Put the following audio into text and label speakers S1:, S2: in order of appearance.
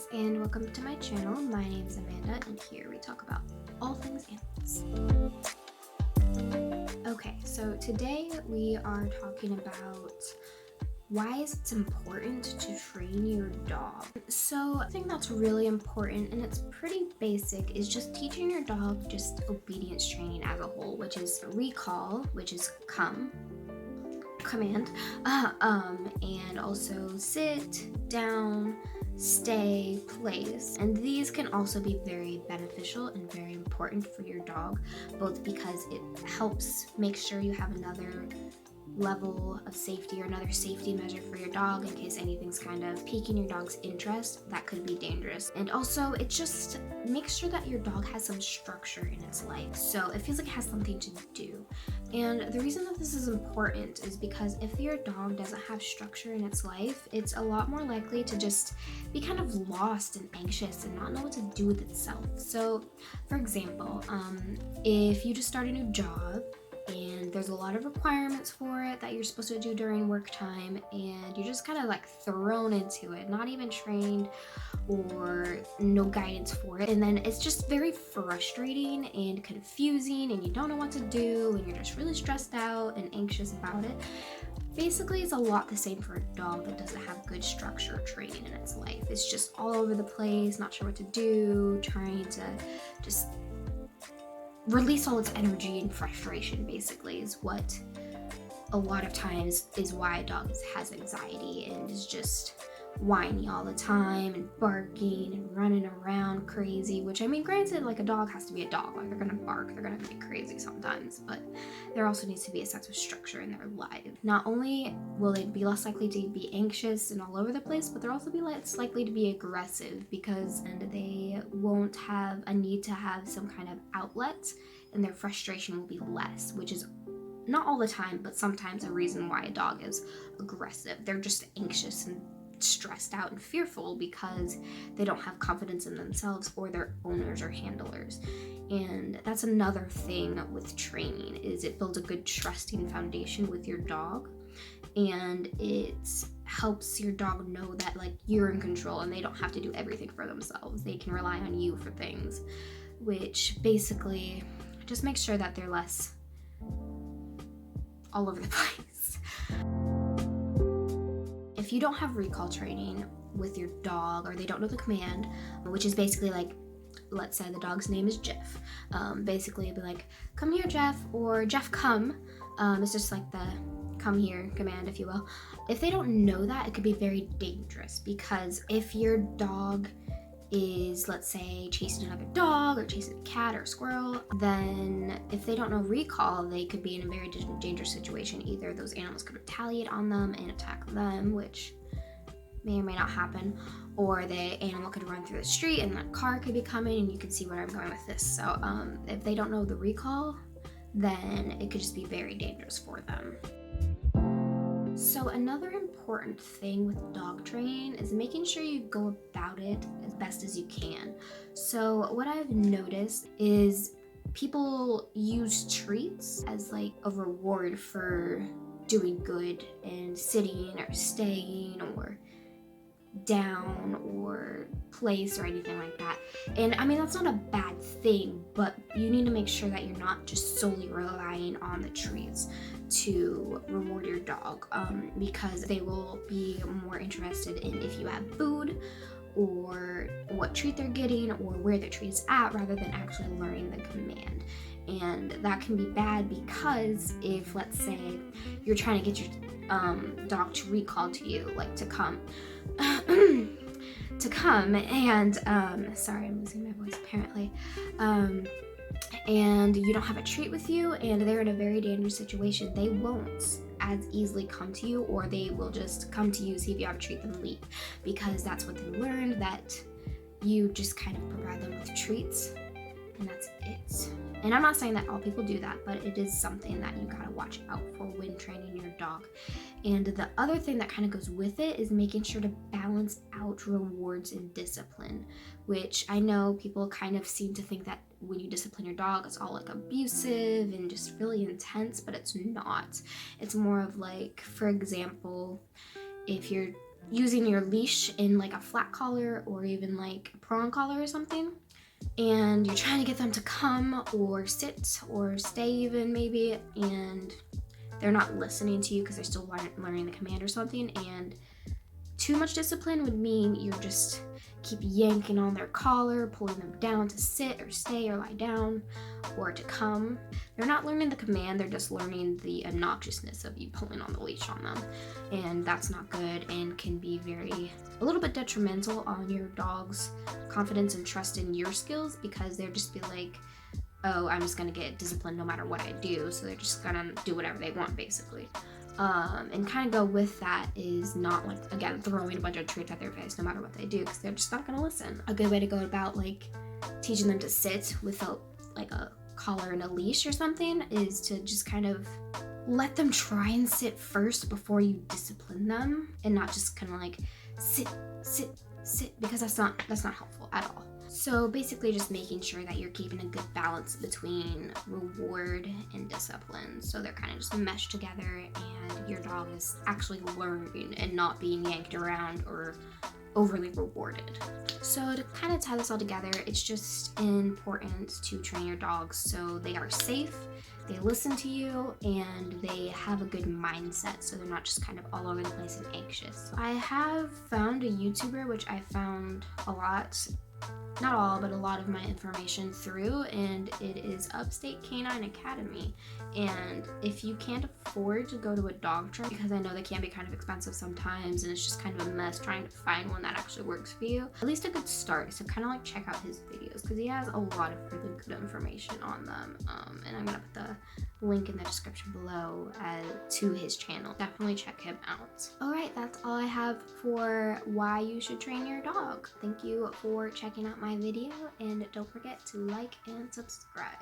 S1: guys, and welcome to my channel. My name is Amanda, and here we talk about all things animals. Okay, so today we are talking about why is it important to train your dog. So I think that's really important, and it's pretty basic, is just teaching your dog just obedience training as a whole, which is recall, which is come, command, and also sit, down, stay, place. And these can also be very beneficial and very important for your dog, both because it helps make sure you have another level of safety or another safety measure for your dog in case anything's kind of piquing your dog's interest that could be dangerous. And also it just makes sure that your dog has some structure in its life, so it feels like it has something to do. And the reason that this is important is because if your dog doesn't have structure in its life, it's a lot more likely to just be kind of lost and anxious and not know what to do with itself. So for example, if you just start a new job and there's a lot of requirements for it that you're supposed to do during work time, and you're just kind of like thrown into it, not even trained or no guidance for it, and then it's just very frustrating and confusing and you don't know what to do and you're just really stressed out and anxious about it. Basically, it's a lot the same for a dog that doesn't have good structure or training in its life. It's just all over the place, not sure what to do, trying to just release all its energy and frustration, basically, is what a lot of times is why a dog has anxiety and is just whiny all the time and barking and running around crazy, which, I mean, granted, like, a dog has to be a dog. Like, they're gonna bark, they're gonna be crazy sometimes, but there also needs to be a sense of structure in their life. Not only will they be less likely to be anxious and all over the place, but they'll also be less likely to be aggressive, because they won't have a need to have some kind of outlet, and their frustration will be less, which is not all the time, but sometimes a reason why a dog is aggressive. They're just anxious and stressed out and fearful because they don't have confidence in themselves or their owners or handlers. And that's another thing with training, is it builds a good trusting foundation with your dog, and it helps your dog know that, like, you're in control and they don't have to do everything for themselves. They can rely on you for things, which basically just makes sure that they're less all over the place. If you don't have recall training with your dog, or they don't know the command, which is basically like, let's say the dog's name is Jeff, basically it'd be like, come here, Jeff, or Jeff, come. It's just like the come here command, if you will. If they don't know that, it could be very dangerous, because if your dog is, let's say, chasing another dog or chasing a cat or a squirrel, then if they don't know recall, they could be in a very dangerous situation. Either those animals could retaliate on them and attack them, which may or may not happen, or the animal could run through the street and that car could be coming, and you can see where I'm going with this. So if they don't know the recall, then it could just be very dangerous for them. So another important thing with dog training is making sure you go about it as best as you can. So what I've noticed is people use treats as like a reward for doing good and sitting or staying or down or place or anything like that. And I mean, that's not a bad thing, but you need to make sure that you're not just solely relying on the treats to reward your dog, because they will be more interested in if you have food or what treat they're getting or where the treat is at, rather than actually learning the command. And that can be bad, because if, let's say, you're trying to get your dog to recall to you, like to come to come, and sorry, I'm losing my voice apparently, and you don't have a treat with you and they're in a very dangerous situation, they won't as easily come to you, or they will just come to you, see if you have a treat, then leave, because that's what they learned, that you just kind of provide them with treats and that's it. And I'm not saying that all people do that, but it is something that you gotta watch out for when training your dog. And the other thing that kind of goes with it is making sure to balance out rewards and discipline, which I know people kind of seem to think that when you discipline your dog, it's all like abusive and just really intense, but it's not. It's more of like, for example, if you're using your leash in like a flat collar or even like a prong collar or something, and you're trying to get them to come or sit or stay even maybe, and they're not listening to you because they're still learning the command or something, and too much discipline would mean you're just keep yanking on their collar, pulling them down to sit or stay or lie down or to come. They're not learning the command, they're just learning the obnoxiousness of you pulling on the leash on them. And that's not good and can be a little bit detrimental on your dog's confidence and trust in your skills, because they'll just be like, oh, I'm just gonna get disciplined no matter what I do. So they're just gonna do whatever they want basically. And kind of go with that is not like, again, throwing a bunch of treats at their face no matter what they do, because they're just not gonna listen. A good way to go about like teaching them to sit without like a collar and a leash or something is to just kind of let them try and sit first before you discipline them, and not just kind of like sit, because that's not helpful at all. So basically just making sure that you're keeping a good balance between reward and discipline, so they're kind of just meshed together and your dog is actually learning and not being yanked around or overly rewarded. So to kind of tie this all together, it's just important to train your dogs so they are safe, they listen to you, and they have a good mindset, so they're not just kind of all over the place and anxious. I have found a YouTuber which I found a lot, not all, but a lot of my information through, and it is Upstate Canine Academy. And if you can't afford to go to a dog trainer, because I know they can be kind of expensive sometimes and it's just kind of a mess trying to find one that actually works for you, at least a good start. So kind of like check out his videos, because he has a lot of really good information on them. And I'm gonna put the link in the description below to his channel. Definitely check him out. All right, that's all I have for why you should train your dog. Thank you for checking out my video, and don't forget to like and subscribe.